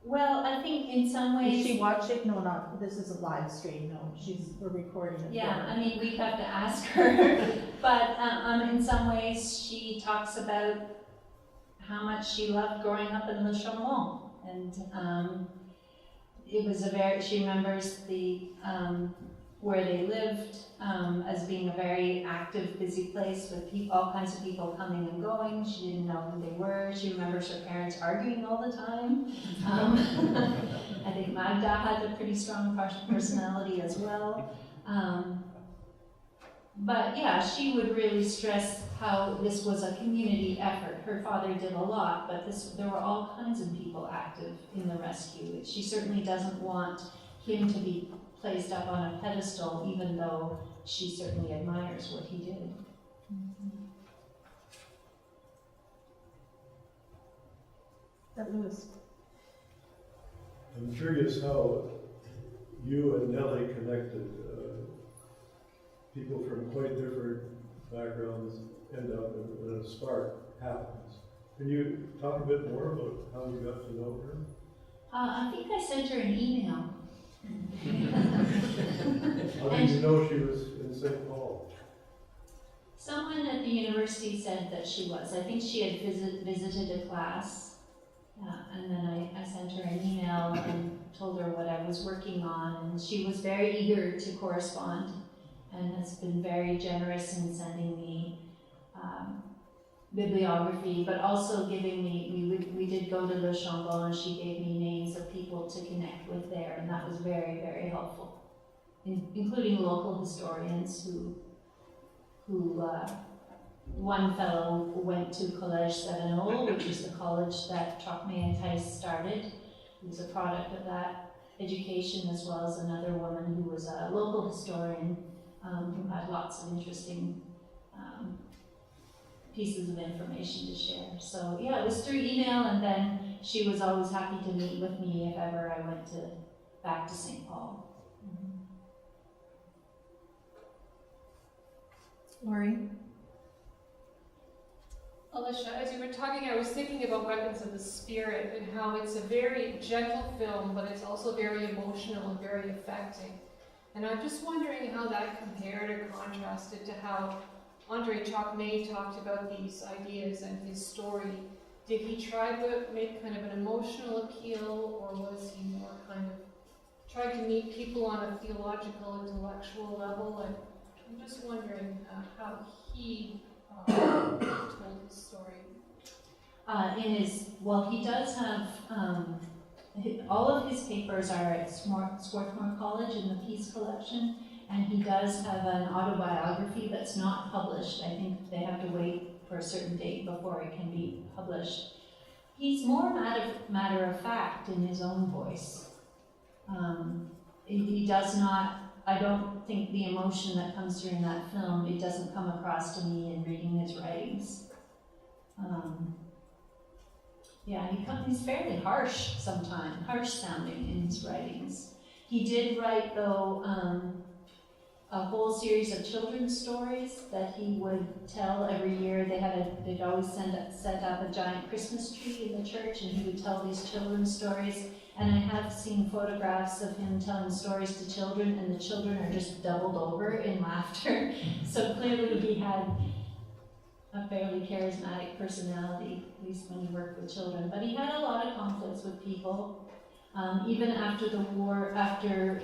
Well, I think in some ways... Did she watch it? No, not, this is a live stream, no, we're recording it. Yeah, I mean, we'd have to ask her. But in some ways, she talks about how much she loved growing up in Le Chambon. And it was she remembers the, where they lived as being a very active, busy place with all kinds of people coming and going. She didn't know who they were. She remembers her parents arguing all the time. I think Magda had a pretty strong personality as well. But yeah, she would really stress how this was a community effort. Her father did a lot, but there were all kinds of people active in the rescue. She certainly doesn't want him to be placed up on a pedestal, even though she certainly admires what he did. Louis. I'm curious how you and Nellie connected. People from quite different backgrounds end up when a spark happens. Can you talk a bit more about how you got to know her? I think I sent her an email. How did you know she was in St. Paul? Someone at the university said that she was. I think she had visited a class, and then I sent her an email and told her what I was working on, and she was very eager to correspond and has been very generous in sending me bibliography, but also giving me, we did go to Le Chambon, and she gave me names of people to connect with there, and that was very, very helpful, including local historians who one fellow went to Collège Savenol, which is the college that Trocmé and Tice started. He was a product of that education, as well as another woman who was a local historian who had lots of interesting pieces of information to share. So yeah, it was through email, and then she was always happy to meet with me if ever I went back to St. Paul. Lori? Alicia, as you were talking, I was thinking about Weapons of the Spirit and how it's a very gentle film, but it's also very emotional and very affecting. And I'm just wondering how that compared or contrasted to how André Trocmé talked about these ideas and his story. Did he try to make kind of an emotional appeal, or was he more kind of trying to meet people on a theological, intellectual level? And I'm just wondering how he told his story. He does have, all of his papers are at Swarthmore College in the Peace Collection, and he does have an autobiography that's not published. I think they have to wait for a certain date before it can be published. He's more matter of fact in his own voice. He does not, I don't think the emotion that comes through in that film, it doesn't come across to me in reading his writings. He's fairly harsh sometimes, harsh sounding in his writings. He did write, though, a whole series of children's stories that he would tell every year. They'd always set up a giant Christmas tree in the church, and he would tell these children's stories. And I have seen photographs of him telling stories to children, and the children are just doubled over in laughter. So clearly he had a fairly charismatic personality, at least when he worked with children. But he had a lot of conflicts with people. Even after the war, after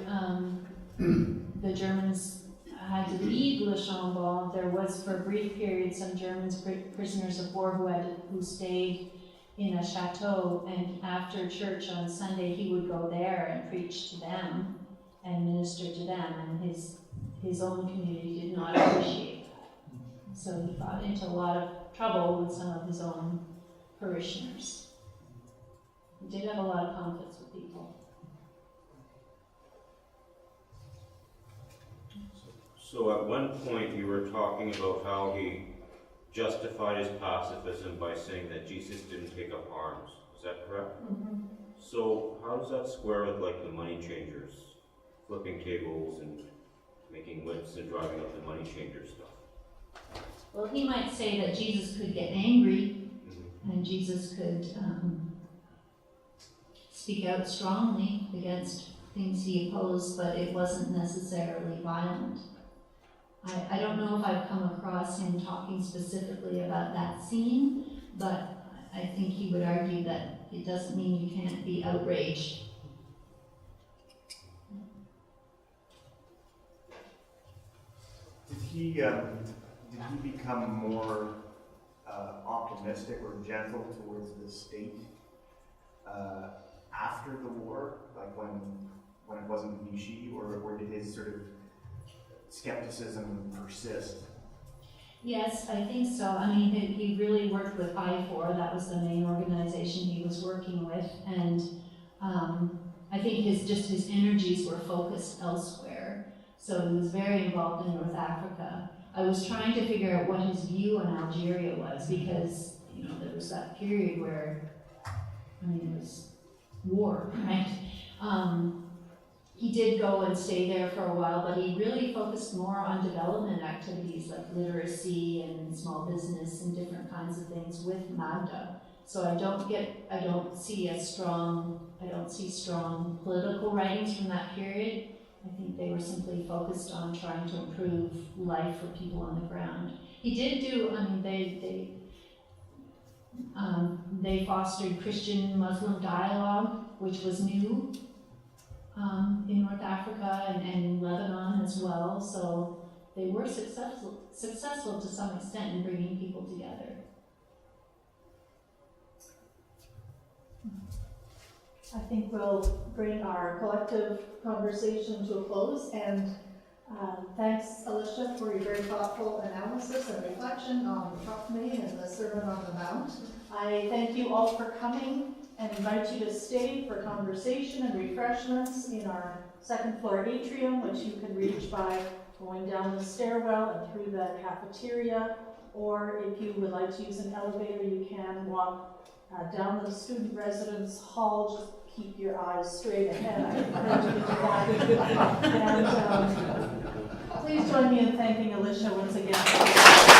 the Germans had to leave Le Chambon, there was for a brief period some German prisoners of war who stayed in a chateau, and after church on Sunday he would go there and preach to them and minister to them, and his own community did not appreciate that. So he got into a lot of trouble with some of his own parishioners. He did have a lot of conflicts with people. So at one point you were talking about how he justified his pacifism by saying that Jesus didn't take up arms. Is that correct? Mm-hmm. So how does that square with like the money changers, flipping tables and making whips and driving up the money changer stuff? Well, he might say that Jesus could get angry, and Jesus could speak out strongly against things he opposed, but it wasn't necessarily violent. I don't know if I've come across him talking specifically about that scene, but I think he would argue that it doesn't mean you can't be outraged. Did he become more optimistic or gentle towards the state after the war, like when it wasn't Vichy, or did his sort of skepticism persist? Yes, I think so. I mean, he really worked with I4. That was the main organization he was working with, and I think his energies were focused elsewhere. So he was very involved in North Africa. I was trying to figure out what his view on Algeria was, because there was that period where, it was war, right? He did go and stay there for a while, but he really focused more on development activities like literacy and small business and different kinds of things with Magda. So I don't see strong political writings from that period. I think they were simply focused on trying to improve life for people on the ground. He did do, they fostered Christian-Muslim dialogue, which was new in North Africa and in Lebanon as well. So they were successful to some extent in bringing people together. I think we'll bring our collective conversation to a close, and thanks, Alicia, for your very thoughtful analysis and reflection on Trocmé and the Sermon on the Mount. I thank you all for coming and invite you to stay for conversation and refreshments in our second floor atrium, which you can reach by going down the stairwell and through the cafeteria, or if you would like to use an elevator, you can walk down the student residence hall. Just keep your eyes straight ahead. I encourage you to do that. And please join me in thanking Alicia once again.